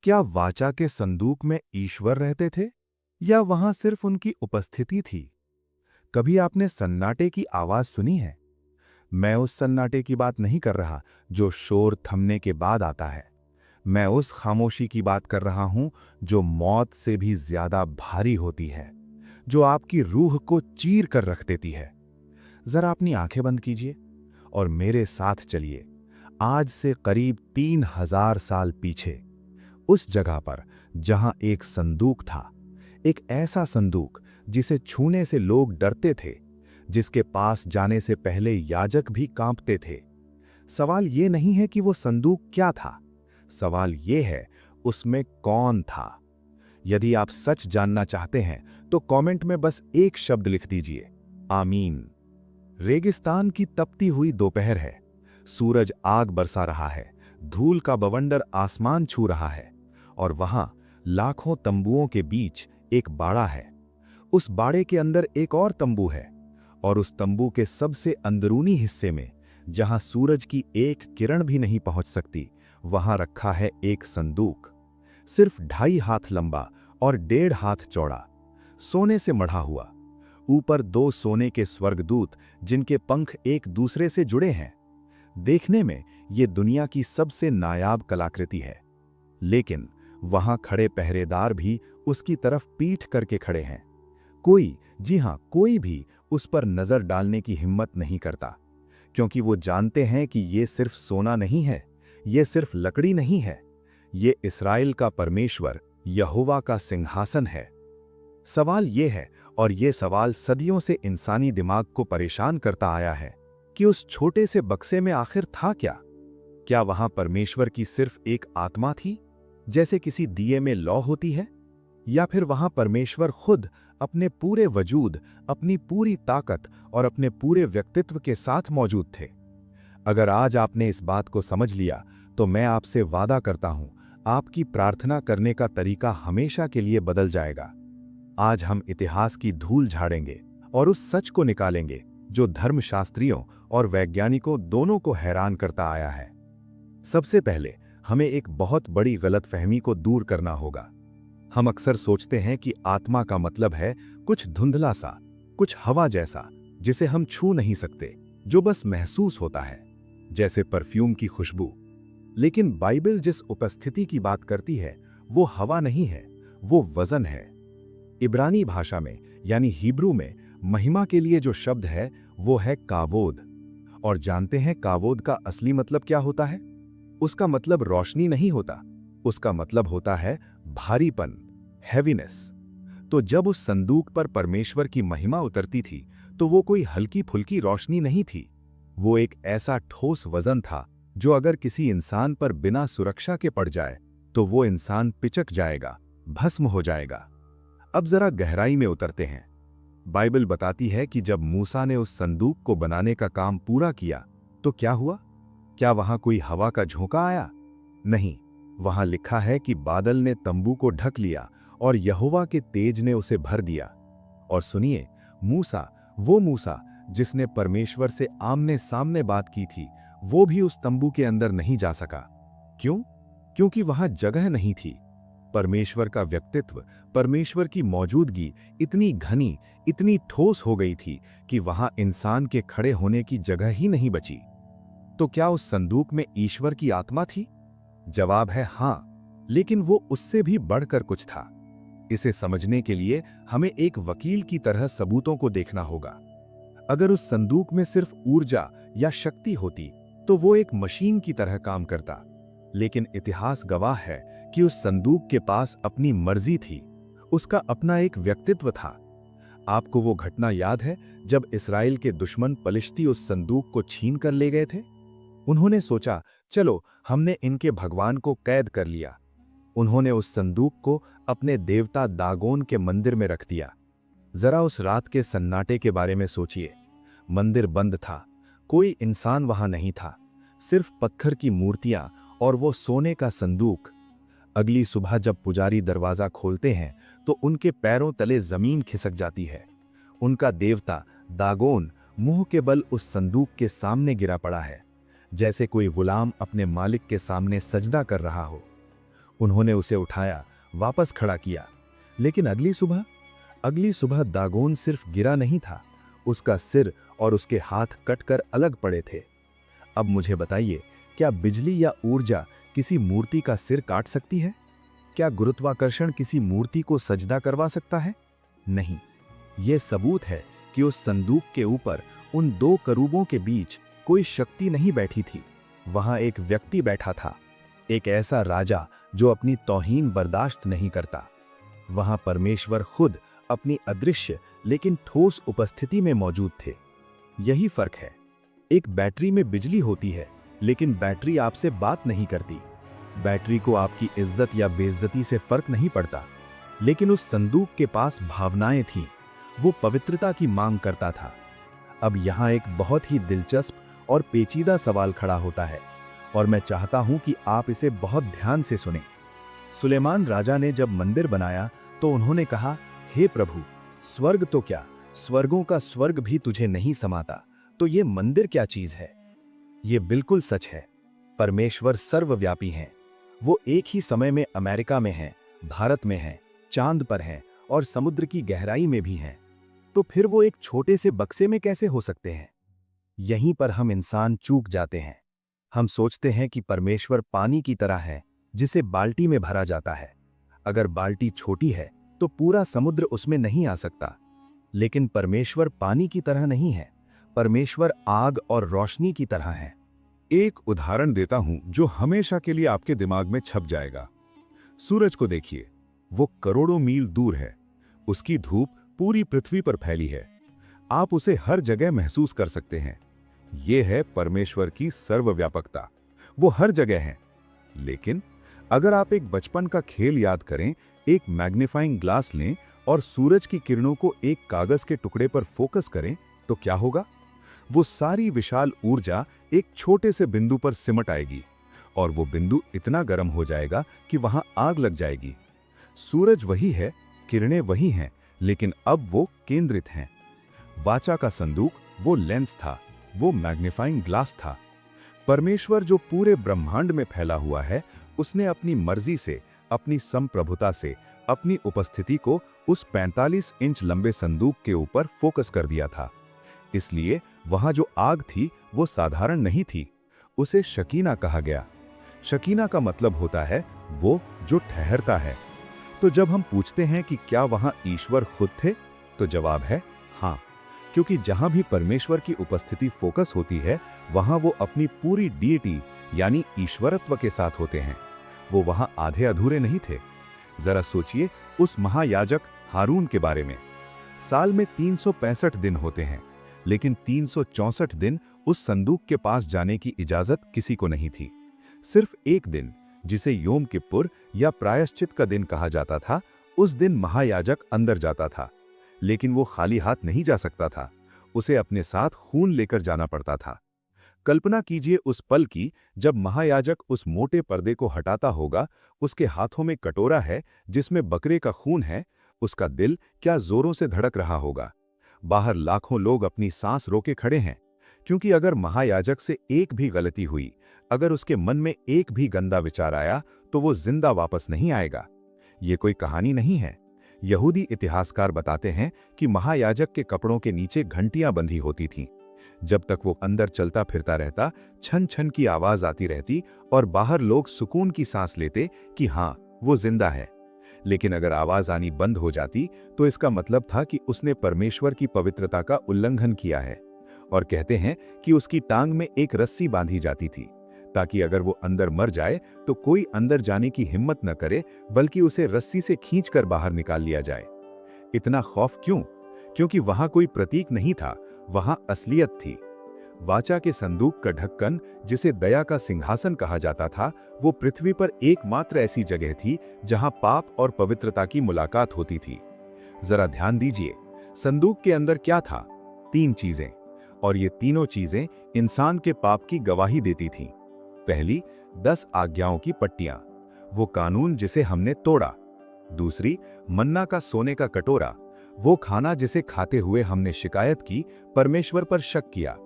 क्या वाचा के संदूक में ईश्वर रहते थे या वहां सिर्फ उनकी उपस्थिति थी? कभी आपने सन्नाटे की आवाज सुनी है? मैं उस सन्नाटे की बात नहीं कर रहा जो शोर थमने के बाद आता है। मैं उस खामोशी की बात कर रहा हूं जो मौत से भी ज्यादा भारी होती है, जो आपकी रूह को चीर कर रख देती है। जरा अपनी आंखें बंद कीजिए और मेरे साथ चलिए आज से करीब 3000 साल पीछे, उस जगह पर जहां एक संदूक था, एक ऐसा संदूक जिसे छूने से लोग डरते थे, जिसके पास जाने से पहले याजक भी कांपते थे। सवाल ये नहीं है कि वो संदूक क्या था, सवाल ये है उसमें कौन था। यदि आप सच जानना चाहते हैं तो कमेंट में बस एक शब्द लिख दीजिए, आमीन। रेगिस्तान की तपती हुई दोपहर है, सूरज आग बरसा रहा है, धूल का बवंडर आसमान छू रहा है, और वहां लाखों तंबुओं के बीच एक बाड़ा है। उस बाड़े के अंदर एक और तंबू है, और उस तंबू के सबसे अंदरूनी हिस्से में, जहां सूरज की एक किरण भी नहीं पहुंच सकती, वहां रखा है एक संदूक, सिर्फ 2.5 हाथ लंबा और 1.5 हाथ चौड़ा, सोने से मढ़ा हुआ। ऊपर 2 सोने के स्वर्गदूत जिनके पंख एक दूसरे से जुड़े हैं। देखने में ये दुनिया की सबसे नायाब कलाकृति है, लेकिन वहां खड़े पहरेदार भी उसकी तरफ पीठ करके खड़े हैं। कोई, जी हां, कोई भी उस पर नजर डालने की हिम्मत नहीं करता, क्योंकि वो जानते हैं कि ये सिर्फ सोना नहीं है, ये सिर्फ लकड़ी नहीं है, ये इस्राएल का परमेश्वर यहोवा का सिंहासन है। सवाल ये है, और ये सवाल सदियों से इंसानी दिमाग को परेशान करता आया है, कि उस छोटे से बक्से में आखिर था क्या? क्या वहां परमेश्वर की सिर्फ एक आत्मा थी, जैसे किसी दिए में लौ होती है? या फिर वहां परमेश्वर खुद अपने पूरे वजूद, अपनी पूरी ताकत और अपने पूरे व्यक्तित्व के साथ मौजूद थे? अगर आज आपने इस बात को समझ लिया, तो मैं आपसे वादा करता हूं, आपकी प्रार्थना करने का तरीका हमेशा के लिए बदल जाएगा। आज हम इतिहास की धूल झाड़ेंगे और उस सच को निकालेंगे जो धर्मशास्त्रियों और वैज्ञानिकों दोनों को हैरान करता आया है। सबसे पहले हमें एक बहुत बड़ी गलतफहमी को दूर करना होगा। हम अक्सर सोचते हैं कि आत्मा का मतलब है कुछ धुंधला सा, कुछ हवा जैसा, जिसे हम छू नहीं सकते, जो बस महसूस होता है, जैसे परफ्यूम की खुशबू। लेकिन बाइबल जिस उपस्थिति की बात करती है, वो हवा नहीं है, वो वजन है। इब्रानी भाषा में, यानी हिब्रू में, महिमा के लिए जो शब्द है वो है कावोद। और जानते हैं कावोद का असली मतलब क्या होता है? उसका मतलब रोशनी नहीं होता, उसका मतलब होता है भारीपन, हैवीनेस। तो जब उस संदूक पर परमेश्वर की महिमा उतरती थी, तो वो कोई हल्की फुल्की रोशनी नहीं थी, वो एक ऐसा ठोस वजन था जो अगर किसी इंसान पर बिना सुरक्षा के पड़ जाए तो वो इंसान पिचक जाएगा, भस्म हो जाएगा। अब जरा गहराई में उतरते हैं। बाइबल बताती है कि जब मूसा ने उस संदूक को बनाने का काम पूरा किया, तो क्या हुआ? क्या वहां कोई हवा का झोंका आया? नहीं, वहां लिखा है कि बादल ने तंबू को ढक लिया और यहोवा के तेज ने उसे भर दिया। और सुनिए, मूसा, वो मूसा जिसने परमेश्वर से आमने सामने बात की थी, वो भी उस तंबू के अंदर नहीं जा सका। क्यों? क्योंकि वहां जगह नहीं थी। परमेश्वर का व्यक्तित्व, परमेश्वर की मौजूदगी इतनी घनी, इतनी ठोस हो गई थी कि वहां इंसान के खड़े होने की जगह ही नहीं बची। तो क्या उस संदूक में ईश्वर की आत्मा थी? जवाब है हां, लेकिन वो उससे भी बढ़कर कुछ था। इसे समझने के लिए हमें एक वकील की तरह सबूतों को देखना होगा। अगर उस संदूक में सिर्फ ऊर्जा या शक्ति होती, तो वो एक मशीन की तरह काम करता। लेकिन इतिहास गवाह है कि उस संदूक के पास अपनी मर्जी थी, उसका अपना एक व्यक्तित्व था। आपको वो घटना याद है जब इस्राएल के दुश्मन पलिश्ती उस संदूक को छीन कर ले गए थे? उन्होंने सोचा, चलो हमने इनके भगवान को कैद कर लिया। उन्होंने उस संदूक को अपने देवता दागोन के मंदिर में रख दिया। जरा उस रात के सन्नाटे के बारे में सोचिए। मंदिर बंद था, कोई इंसान वहां नहीं था, सिर्फ पत्थर की मूर्तियां और वो सोने का संदूक। अगली सुबह जब पुजारी दरवाजा खोलते हैं तो उनके पैरों तले जमीन खिसक जाती है। उनका देवता दागोन मुंह के बल उस संदूक के सामने गिरा पड़ा है, जैसे कोई गुलाम अपने मालिक के सामने सजदा कर रहा हो। उन्होंने उसे उठाया, वापस खड़ा किया। लेकिन अगली सुबह दागोन सिर्फ गिरा नहीं था, उसका सिर और उसके हाथ कटकर अलग पड़े थे। अब मुझे बताइए, क्या बिजली या ऊर्जा किसी मूर्ति का सिर काट सकती है? क्या गुरुत्वाकर्षण किसी मूर्ति को सजदा करवा सकता है? नहीं। यह सबूत है कि उस संदूक के ऊपर उन दो करूबों के बीच कोई शक्ति नहीं बैठी थी। वहां एक व्यक्ति बैठा था, एक ऐसा राजा जो अपनी तौहीन बर्दाश्त नहीं करता। वहां परमेश्वर खुद अपनी अदृश्य लेकिन ठोस उपस्थिति में मौजूद थे। यही फर्क है। एक बैटरी में बिजली होती है, लेकिन बैटरी आपसे बात नहीं करती। बैटरी को आपकी इज्जत या बेइज्जती से फर्क नहीं पड़ता। लेकिन उस संदूक के पास भावनाएं थीं, वो पवित्रता की मांग करता था। अब यहां एक बहुत ही दिलचस्प और पेचीदा सवाल खड़ा होता है, और मैं चाहता हूं कि आप इसे बहुत ध्यान से सुनें। सुलेमान राजा ने जब मंदिर बनाया तो उन्होंने कहा, हे प्रभु, स्वर्ग तो क्या, स्वर्गों का स्वर्ग भी तुझे नहीं समाता, तो ये मंदिर क्या चीज है? ये बिल्कुल सच है। परमेश्वर सर्वव्यापी हैं। वो एक ही समय में अमेरिका में हैं, भारत में हैं, चांद पर हैं और समुद्र की गहराई में भी हैं। तो फिर वो एक छोटे से बक्से में कैसे हो सकते हैं? यहीं पर हम इंसान चूक जाते हैं। हम सोचते हैं कि परमेश्वर पानी की तरह है, जिसे बाल्टी में भरा जाता है। अगर बाल्टी छोटी है तो पूरा समुद्र उसमें नहीं आ सकता। लेकिन परमेश्वर पानी की तरह नहीं है। परमेश्वर आग और रोशनी की तरह है। एक उदाहरण देता हूं जो हमेशा के लिए आपके दिमाग में छप जाएगा। सूरज को देखिए, वो करोड़ों मील दूर है। उसकी धूप पूरी पृथ्वी पर फैली है। आप उसे हर जगह महसूस कर सकते हैं। यह है परमेश्वर की सर्वव्यापकता। वो हर जगह है। लेकिन अगर आप एक बचपन का खेल याद करें, एक मैग्नीफाइंग ग्लास लें और सूरज की किरणों को एक कागज के टुकड़े पर फोकस करें, तो क्या होगा? वो सारी विशाल ऊर्जा एक छोटे से बिंदु पर सिमट आएगी, और वो बिंदु इतना गर्म हो जाएगा कि वहां आग लग जाएगी। सूरज वही है, किरणें वही हैं, लेकिन अब वो केंद्रित हैं। वाचा का संदूक वो लेंस था, वो मैग्नीफाइंग ग्लास था। परमेश्वर जो पूरे ब्रह्मांड में फैला हुआ है, उसने अपनी मर्जी से, अपनी संप्रभुता से अपनी उपस्थिति को उस 45 इंच लंबे संदूक के ऊपर फोकस कर दिया था। इसलिए वहां जो आग थी वो साधारण नहीं थी, उसे शकीना कहा गया। शकीना का मतलब होता है वो जो ठहरता है। तो जब हम पूछते हैं कि क्या वहां ईश्वर खुद थे, तो जवाब है हाँ, क्योंकि जहां भी परमेश्वर की उपस्थिति फोकस होती है, वहां वो अपनी पूरी डीटी यानी ईश्वरत्व के साथ होते हैं। वो वहां आधे अधूरे नहीं थे। जरा सोचिए उस महायाजक हारून के बारे में। साल में 365 दिन होते हैं, लेकिन 364 दिन उस संदूक के पास जाने की इजाजत किसी को नहीं थी। सिर्फ एक दिन, जिसे योम किप्पुर या प्रायश्चित का दिन कहा जाता था, उस दिन महायाजक अंदर जाता था। लेकिन वो खाली हाथ नहीं जा सकता था, उसे अपने साथ खून लेकर जाना पड़ता था। कल्पना कीजिए उस पल की जब महायाजक उस मोटे पर्दे को हटाता होगा, उसके हाथों में कटोरा है जिसमें बकरे का खून है, उसका दिल क्या जोरों से धड़क रहा होगा। बाहर लाखों लोग अपनी सांस रोके खड़े हैं, क्योंकि अगर महायाजक से एक भी गलती हुई, अगर उसके मन में एक भी गंदा विचार आया, तो वो जिंदा वापस नहीं आएगा। ये कोई कहानी नहीं है। यहूदी इतिहासकार बताते हैं कि महायाजक के कपड़ों के नीचे घंटियां बंधी होती थीं। जब तक वो अंदर चलता फिरता रहता, छन छन की आवाज आती रहती और बाहर लोग सुकून की सांस लेते कि हाँ, वो जिंदा है। लेकिन अगर आवाज आनी बंद हो जाती, तो इसका मतलब था कि उसने परमेश्वर की पवित्रता का उल्लंघन किया है। और कहते हैं कि उसकी टांग में एक रस्सी बांधी जाती थी, ताकि अगर वो अंदर मर जाए तो कोई अंदर जाने की हिम्मत न करे, बल्कि उसे रस्सी से खींचकर बाहर निकाल लिया जाए। इतना खौफ क्यों? क्योंकि वहां कोई प्रतीक नहीं था, वहां असलियत थी। वाचा के संदूक का ढक्कन, जिसे दया का सिंहासन कहा जाता था, वो पृथ्वी पर एकमात्र ऐसी जगह थी जहां पाप और पवित्रता की मुलाकात होती थी। जरा ध्यान दीजिए, संदूक के अंदर क्या था? 3 चीजें, और ये तीनों चीजें इंसान के पाप की गवाही देती थीं। पहली, 10 आज्ञाओं की पट्टियां, वो कानून जिसे हमने तोड़ा। दूसरी, मन्ना का सोने का कटोरा, वो खाना जिसे खाते हुए हमने शिकायत की, परमेश्वर पर शक किया।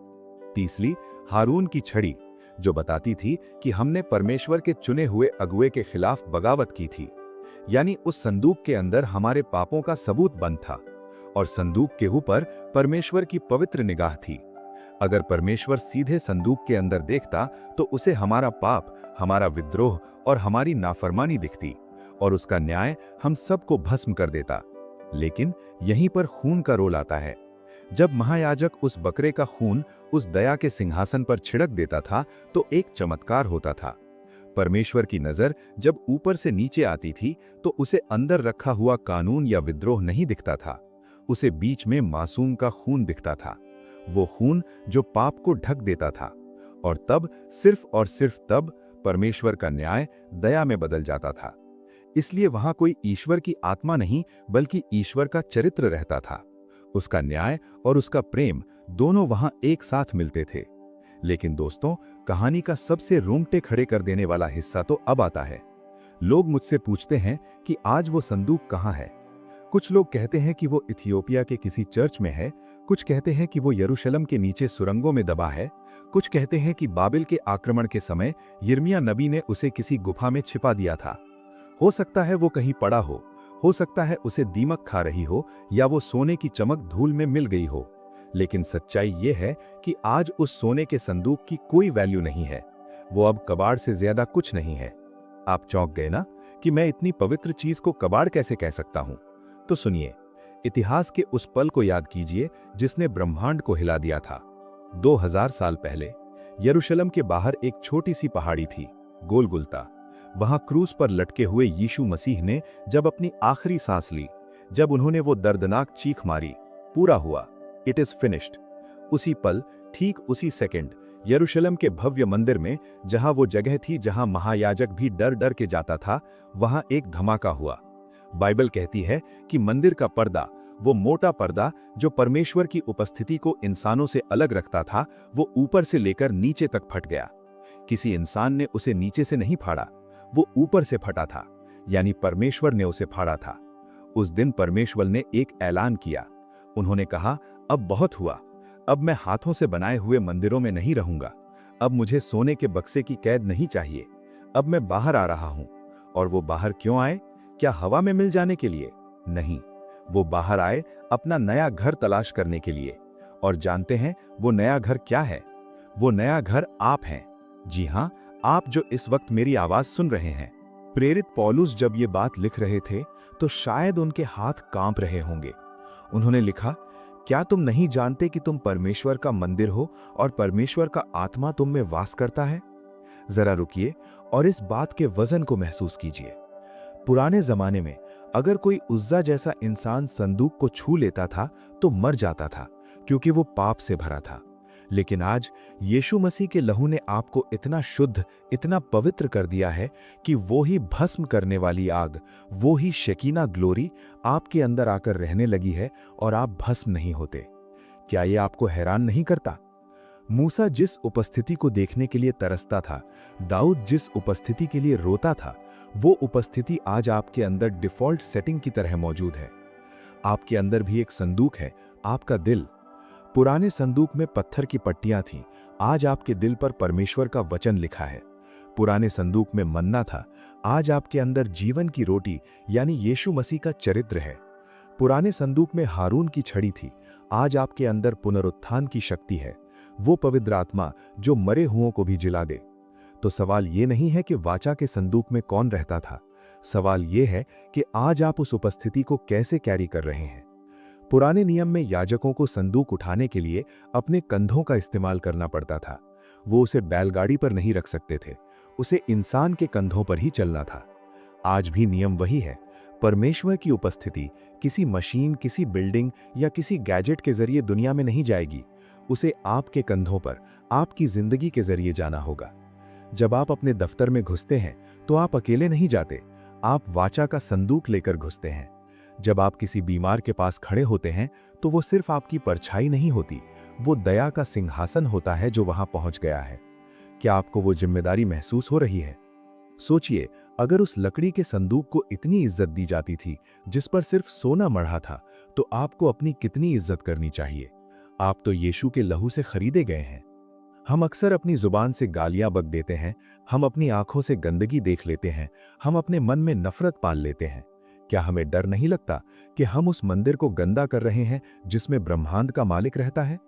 तीसरी, हारून की छड़ी, जो बताती थी कि हमने परमेश्वर के चुने हुए अगुए के खिलाफ बगावत की थी। यानी उस संदूक के अंदर हमारे पापों का सबूत बंद था और संदूक के ऊपर परमेश्वर की पवित्र निगाह थी। अगर परमेश्वर सीधे संदूक के अंदर देखता तो उसे हमारा पाप, हमारा विद्रोह और हमारी नाफरमानी दिखती और उसका न्याय हम सबको भस्म कर देता। लेकिन यहीं पर खून का रोल आता है। जब महायाजक उस बकरे का खून उस दया के सिंहासन पर छिड़क देता था तो एक चमत्कार होता था। परमेश्वर की नजर जब ऊपर से नीचे आती थी तो उसे अंदर रखा हुआ कानून या विद्रोह नहीं दिखता था, उसे बीच में मासूम का खून दिखता था। वो खून जो पाप को ढक देता था। और तब, सिर्फ और सिर्फ तब, परमेश्वर का न्याय दया में बदल जाता था। इसलिए वहां कोई ईश्वर की आत्मा नहीं बल्कि ईश्वर का चरित्र रहता था। उसका न्याय और उसका प्रेम दोनों वहां एक साथ मिलते थे। लेकिन दोस्तों, कहानी का सबसे रोंगटे खड़े कर देने वाला हिस्सा तो अब आता है। लोग मुझसे पूछते हैं कि आज वो संदूक कहाँ है। कुछ लोग कहते हैं कि वो इथियोपिया के किसी चर्च में है, कुछ कहते हैं कि वो यरूशलेम के नीचे सुरंगों में दबा है, कुछ कहते हैं कि बाबिल के आक्रमण के समय यिर्मयाह नबी ने उसे किसी गुफा में छिपा दिया था। हो सकता है वो कहीं पड़ा हो सकता है उसे दीमक खा रही हो या वो सोने की चमक धूल में मिल गई हो। लेकिन सच्चाई ये है कि आज उस सोने के संदूक की कोई वैल्यू नहीं है। वो अब कबाड़ से ज्यादा कुछ नहीं है। आप चौंक गए ना कि मैं इतनी पवित्र चीज को कबाड़ कैसे कह सकता हूं? तो सुनिए, इतिहास के उस पल को याद कीजिए जिसने ब्रह्मांड को हिला दिया था। 2000 साल पहले यरूशलेम के बाहर एक छोटी सी पहाड़ी थी, गोलगुलता। वहां क्रूस पर लटके हुए यीशु मसीह ने जब अपनी आखिरी सांस ली, जब उन्होंने वो दर्दनाक चीख मारी, पूरा हुआ, इट इज फिनिश्ड। उसी पल, ठीक उसी सेकंड, यरूशलेम के भव्य मंदिर में, जहां वो जगह थी जहां महायाजक भी डर डर के जाता था, वहां एक धमाका हुआ। बाइबल कहती है कि मंदिर का पर्दा, वो मोटा पर्दा जो परमेश्वर की उपस्थिति को इंसानों से अलग रखता था, वो ऊपर से लेकर नीचे तक फट गया। किसी इंसान ने उसे नीचे से नहीं फाड़ा, वो ऊपर से फटा था, यानी परमेश्वर ने उसे फाड़ा था। उस दिन परमेश्वर ने एक ऐलान किया। उन्होंने कहा, अब बहुत हुआ, अब मैं हाथों से बनाए हुए मंदिरों में नहीं रहूंगा। अब मुझे सोने के बक्से की कैद नहीं चाहिए। अब मैं बाहर आ रहा हूं। और वो बाहर क्यों आए? क्या हवा में मिल जाने के लिए? नहीं, वो बाहर आए अपना नया घर तलाश करने के लिए। और जानते हैं वो नया घर क्या है? वो नया घर आप हैं। जी हां, आप जो इस वक्त मेरी आवाज सुन रहे हैं। प्रेरित पौलुस जब ये बात लिख रहे थे तो शायद उनके हाथ कांप रहे होंगे। उन्होंने लिखा, क्या तुम नहीं जानते कि तुम परमेश्वर का मंदिर हो और परमेश्वर का आत्मा तुम में वास करता है? जरा रुकिए और इस बात के वजन को महसूस कीजिए। पुराने जमाने में अगर कोई उज्जा जैसा इंसान संदूक को छू लेता था तो मर जाता था, क्योंकि वो पाप से भरा था। लेकिन आज यीशु मसीह के लहू ने आपको इतना शुद्ध, इतना पवित्र कर दिया है कि वो ही भस्म करने वाली आग, वो ही शेकीना ग्लोरी आपके अंदर आकर रहने लगी है और आप भस्म नहीं होते। क्या ये आपको हैरान नहीं करता? मूसा जिस उपस्थिति को देखने के लिए तरसता था, दाऊद जिस उपस्थिति के लिए रोता था, वो उपस्थिति आज आपके अंदर डिफॉल्ट सेटिंग की तरह मौजूद है। आपके अंदर भी एक संदूक है, आपका दिल। पुराने संदूक में पत्थर की पट्टियां थीं, आज आपके दिल पर परमेश्वर का वचन लिखा है। पुराने संदूक में मन्ना था, आज आपके अंदर जीवन की रोटी यानी यीशु मसीह का चरित्र है। पुराने संदूक में हारून की छड़ी थी, आज आपके अंदर पुनरुत्थान की शक्ति है, वो पवित्र आत्मा जो मरे हुओं को भी जिला दे। तो सवाल ये नहीं है कि वाचा के संदूक में कौन रहता था, सवाल ये है कि आज आप उस उपस्थिति को कैसे कैरी कर रहे हैं। पुराने नियम में याजकों को संदूक उठाने के लिए अपने कंधों का इस्तेमाल करना पड़ता था। वो उसे बैलगाड़ी पर नहीं रख सकते थे, उसे इंसान के कंधों पर ही चलना था। आज भी नियम वही है। परमेश्वर की उपस्थिति किसी मशीन, किसी बिल्डिंग या किसी गैजेट के जरिए दुनिया में नहीं जाएगी, उसे आपके कंधों पर, आपकी जिंदगी के जरिए जाना होगा। जब आप अपने दफ्तर में घुसते हैं तो आप अकेले नहीं जाते, आप वाचा का संदूक लेकर घुसते हैं। जब आप किसी बीमार के पास खड़े होते हैं तो वो सिर्फ आपकी परछाई नहीं होती, वो दया का सिंहासन होता है जो वहां पहुंच गया है। क्या आपको वो जिम्मेदारी महसूस हो रही है? सोचिए, अगर उस लकड़ी के संदूक को इतनी इज्जत दी जाती थी जिस पर सिर्फ सोना मढ़ा था, तो आपको अपनी कितनी इज्जत करनी चाहिए। आप तो यीशु के लहू से खरीदे गए हैं। हम अक्सर अपनी जुबान से गालियां बक देते हैं, हम अपनी आंखों से गंदगी देख लेते हैं, हम अपने मन में नफरत पाल लेते हैं। क्या हमें डर नहीं लगता कि हम उस मंदिर को गंदा कर रहे हैं जिसमें ब्रह्मांड का मालिक रहता है?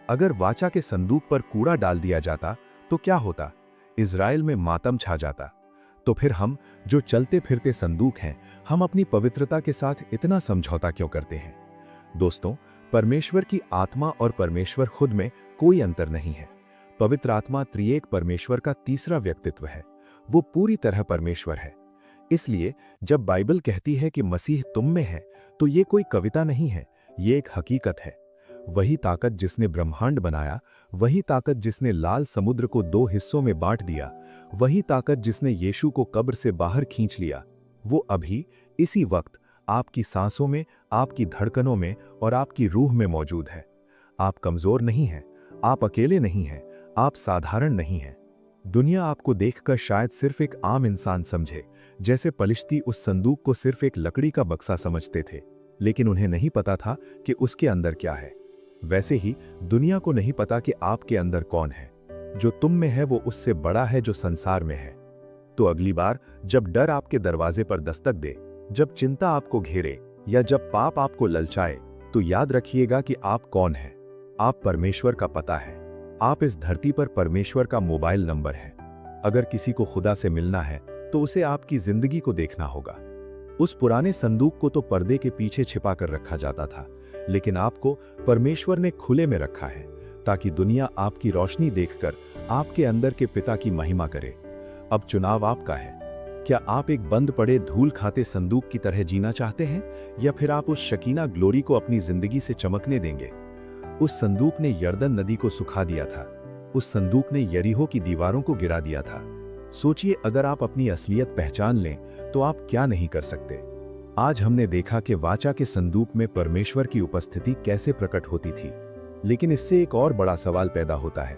अगर वाचा के संदूक पर कूड़ा डाल दिया जाता तो क्या होता? इज़राइल में मातम छा जाता। तो फिर हम जो चलते फिरते संदूक हैं, हम अपनी पवित्रता के साथ इतना समझौता क्यों करते हैं? दोस्तों, परमेश्वर की आत्मा और परमेश्वर खुद में कोई अंतर नहीं है। पवित्र आत्मा त्रिएक परमेश्वर का तीसरा व्यक्तित्व है। वो पूरी तरह परमेश्वर है। इसलिए जब बाइबल कहती है कि मसीह तुम में है, तो ये कोई कविता नहीं है, ये एक हकीकत है। वही ताकत जिसने ब्रह्मांड बनाया, वही ताकत जिसने लाल समुद्र को दो हिस्सों में बांट दिया, वही ताकत जिसने यीशु को कब्र से बाहर खींच लिया, वो अभी इसी वक्त आपकी सांसों में, आपकी धड़कनों में और आपकी रूह में मौजूद है। आप कमजोर नहीं हैं, आप अकेले नहीं हैं, आप साधारण नहीं हैं। दुनिया आपको देखकर शायद सिर्फ एक आम इंसान समझे, जैसे पलिश्ती उस संदूक को सिर्फ एक लकड़ी का बक्सा समझते थे, लेकिन उन्हें नहीं पता था कि उसके अंदर क्या है। वैसे ही दुनिया को नहीं पता कि आपके अंदर कौन है। जो तुम में है वो उससे बड़ा है जो संसार में है। तो अगली बार जब डर आपके दरवाजे पर दस्तक दे, जब चिंता आपको घेरे या जब पाप आपको ललचाए, तो याद रखिएगा कि आप कौन हैं। आप परमेश्वर का पता है। आप इस धरती पर परमेश्वर का मोबाइल नंबर है। अगर किसी को खुदा से मिलना है तो उसे आपकी जिंदगी को देखना होगा। उस पुराने संदूक को तो पर्दे के पीछे छिपा कर रखा जाता था, लेकिन आपको परमेश्वर ने खुले में रखा है, ताकि दुनिया आपकी रोशनी देखकर आपके अंदर के पिता की महिमा करे। अब चुनाव आपका है। क्या आप एक बंद पड़े धूल खाते संदूक की तरह जीना चाहते हैं, या फिर आप उस शकीना ग्लोरी को अपनी जिंदगी से चमकने देंगे? उस संदूक ने यर्दन नदी को सुखा दिया था। उस संदूक ने यरीहो की दीवारों को गिरा दिया था। सोचिए, अगर आप अपनी असलियत पहचान लें तो आप क्या नहीं कर सकते। आज हमने देखा कि वाचा के संदूक में परमेश्वर की उपस्थिति कैसे प्रकट होती थी, लेकिन इससे एक और बड़ा सवाल पैदा होता है।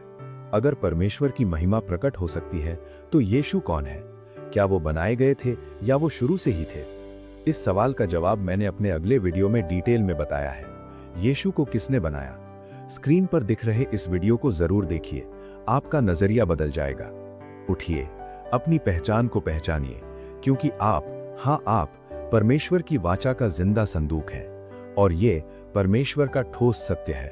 अगर परमेश्वर की महिमा प्रकट हो सकती है तो यीशु कौन है? क्या वो बनाए गए थे या वो शुरू से ही थे? इस सवाल का जवाब मैंने अपने अगले वीडियो में डिटेल में बताया है। यीशु को किसने बनाया? स्क्रीन पर दिख रहे इस वीडियो को जरूर देखिए, आपका नजरिया बदल जाएगा। उठिए, अपनी पहचान को पहचानिए, क्योंकि आप, हाँ आप, परमेश्वर की वाचा का जिंदा संदूक हैं, और ये परमेश्वर का ठोस सत्य है।